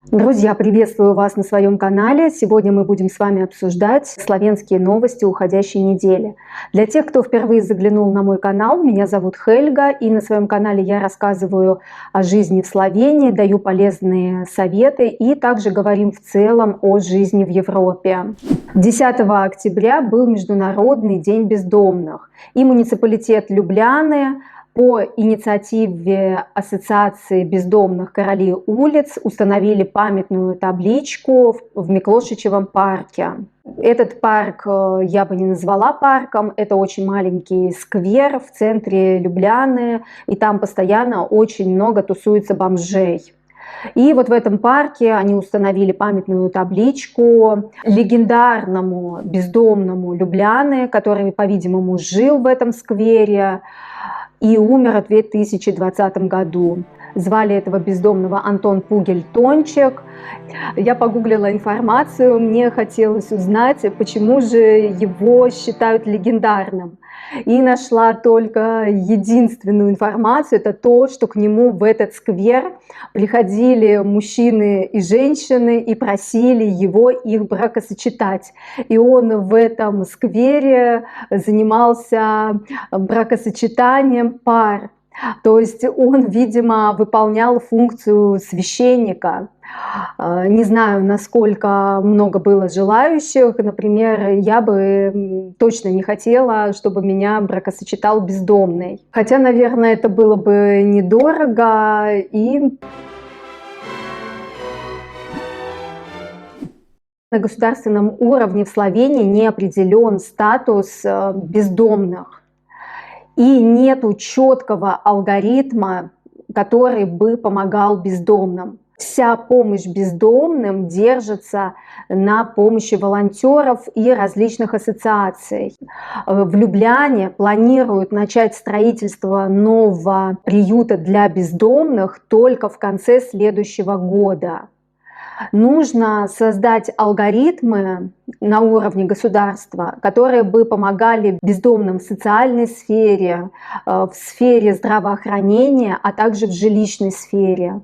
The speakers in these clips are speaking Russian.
Друзья, приветствую вас на своем канале. Сегодня мы будем с вами обсуждать славянские новости уходящей недели. Для тех, кто впервые заглянул на мой канал, меня зовут Хельга, и на своем канале я рассказываю о жизни в Словении, даю полезные советы и также говорим в целом о жизни в Европе. 10 октября был Международный день бездомных, и муниципалитет Любляны по инициативе Ассоциации бездомных королей улиц установили памятную табличку в Миклошичевом парке. Этот парк я бы не назвала парком, это очень маленький сквер в центре Любляны, и там постоянно очень много тусуется бомжей. И вот в этом парке они установили памятную табличку легендарному бездомному Любляны, который, по-видимому, жил в этом сквере и умер в 2020 году. Звали этого бездомного Антон Пугель-Тончик. Я погуглила информацию, мне хотелось узнать, почему же его считают легендарным. И нашла только единственную информацию, это то, что к нему в этот сквер приходили мужчины и женщины и просили его их бракосочетать. И он в этом сквере занимался бракосочетанием пар. То есть он, видимо, выполнял функцию священника. Не знаю, насколько много было желающих. Например, я бы точно не хотела, чтобы меня бракосочетал бездомный. Хотя, наверное, это было бы недорого и на государственном уровне в Словении не определен статус бездомных. И нету четкого алгоритма, который бы помогал бездомным. Вся помощь бездомным держится на помощи волонтеров и различных ассоциаций. В Любляне планируют начать строительство нового приюта для бездомных только в конце следующего года. Нужно создать алгоритмы на уровне государства, которые бы помогали бездомным в социальной сфере, в сфере здравоохранения, а также в жилищной сфере.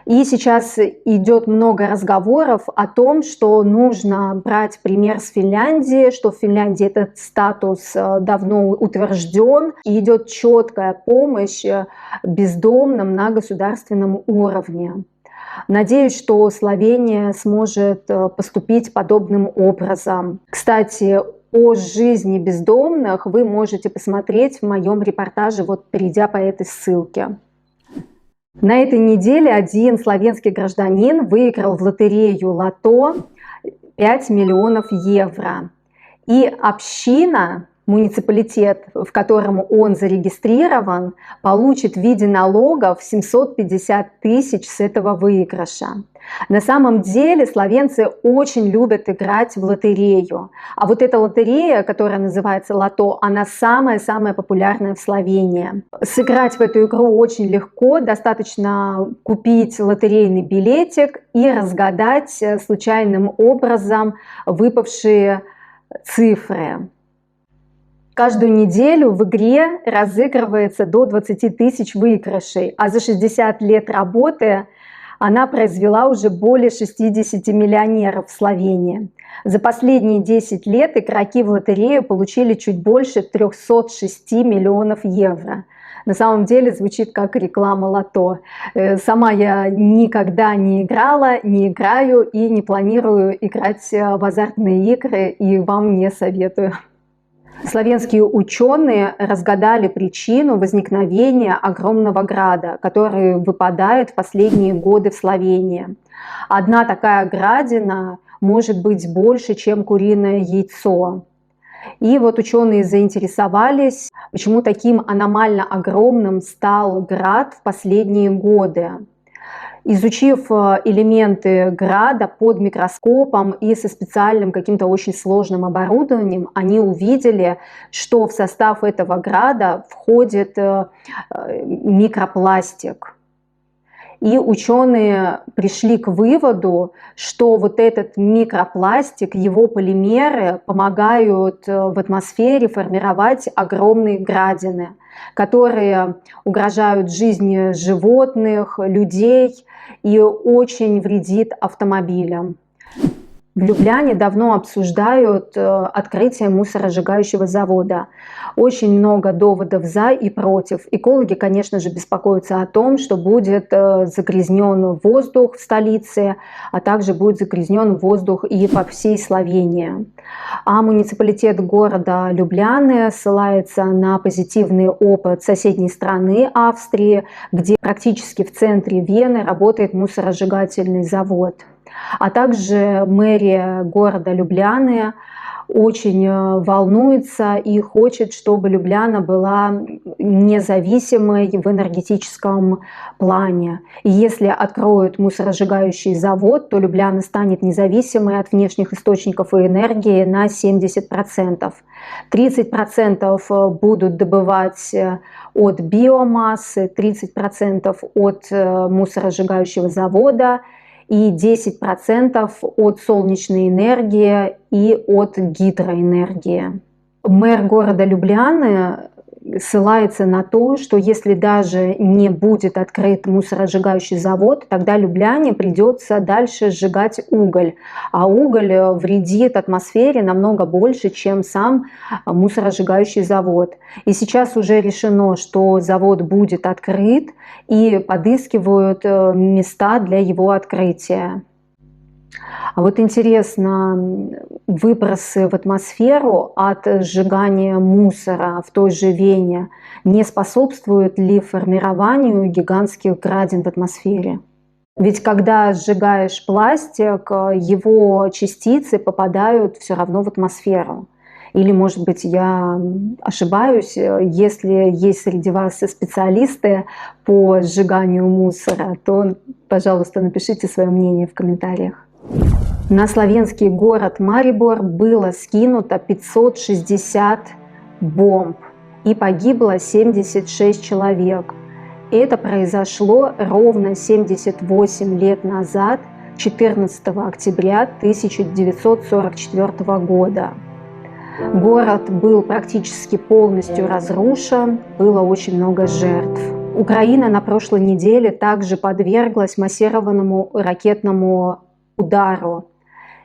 И сейчас идет много разговоров о том, что нужно брать пример с Финляндии, что в Финляндии этот статус давно утвержден, и идет четкая помощь бездомным на государственном уровне. Надеюсь, что Словения сможет поступить подобным образом. Кстати, о жизни бездомных вы можете посмотреть в моем репортаже, вот перейдя по этой ссылке. На этой неделе один словенский гражданин выиграл в лотерею «Лото» 5 миллионов евро. И община, муниципалитет, в котором он зарегистрирован, получит в виде налогов 750 тысяч с этого выигрыша. На самом деле словенцы очень любят играть в лотерею. А вот эта лотерея, которая называется «Лото», она самая-самая популярная в Словении. Сыграть в эту игру очень легко, достаточно купить лотерейный билетик и разгадать случайным образом выпавшие цифры. Каждую неделю в игре разыгрывается до 20 тысяч выигрышей, а за 60 лет работы она произвела уже более 60 миллионеров в Словении. За последние 10 лет игроки в лотерею получили чуть больше 306 миллионов евро. На самом деле звучит как реклама «Лото». Сама я никогда не играла, не играю и не планирую играть в азартные игры, и вам не советую. Словенские ученые разгадали причину возникновения огромного града, который выпадает в последние годы в Словении. Одна такая градина может быть больше, чем куриное яйцо. И вот ученые заинтересовались, почему таким аномально огромным стал град в последние годы. Изучив элементы града под микроскопом и со специальным каким-то очень сложным оборудованием, они увидели, что в состав этого града входит микропластик. И ученые пришли к выводу, что вот этот микропластик, его полимеры помогают в атмосфере формировать огромные градины, которые угрожают жизни животных, людей и очень вредит автомобилям. В Любляне давно обсуждают открытие мусоросжигающего завода. Очень много доводов за и против. Экологи, конечно же, беспокоятся о том, что будет загрязнен воздух в столице, а также будет загрязнен воздух и по всей Словении. А муниципалитет города Любляны ссылается на позитивный опыт соседней страны Австрии, где практически в центре Вены работает мусоросжигательный завод. А также мэрия города Любляны очень волнуется и хочет, чтобы Любляна была независимой в энергетическом плане. И если откроют мусоросжигающий завод, то Любляна станет независимой от внешних источников энергии на 70%. 30% будут добывать от биомассы, 30% от мусоросжигающего завода, и 10% от солнечной энергии и от гидроэнергии. Мэр города Любляны ссылается на то, что если даже не будет открыт мусоросжигающий завод, тогда Любляне придется дальше сжигать уголь. А уголь вредит атмосфере намного больше, чем сам мусоросжигающий завод. И сейчас уже решено, что завод будет открыт, и подыскивают места для его открытия. А вот интересно, выбросы в атмосферу от сжигания мусора в той же Вене не способствуют ли формированию гигантских градин в атмосфере? Ведь когда сжигаешь пластик, его частицы попадают все равно в атмосферу. Или, может быть, я ошибаюсь, если есть среди вас специалисты по сжиганию мусора, то, пожалуйста, напишите свое мнение в комментариях. На словенский город Марибор было скинуто 560 бомб и погибло 76 человек. Это произошло ровно 78 лет назад, 14 октября 1944 года. Город был практически полностью разрушен, было очень много жертв. Украина на прошлой неделе также подверглась массированному ракетному удару,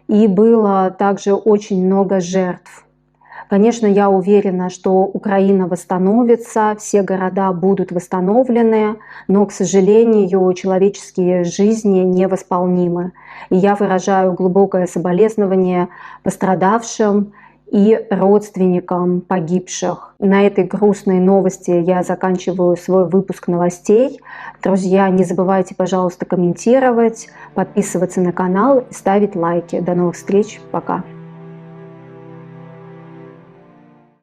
и было также очень много жертв. Конечно, я уверена, что Украина восстановится, все города будут восстановлены, но, к сожалению, человеческие жизни невосполнимы. И я выражаю глубокое соболезнование пострадавшим и родственникам погибших. На этой грустной новости я заканчиваю свой выпуск новостей. Друзья, не забывайте, пожалуйста, комментировать, подписываться на канал и ставить лайки. До новых встреч. Пока.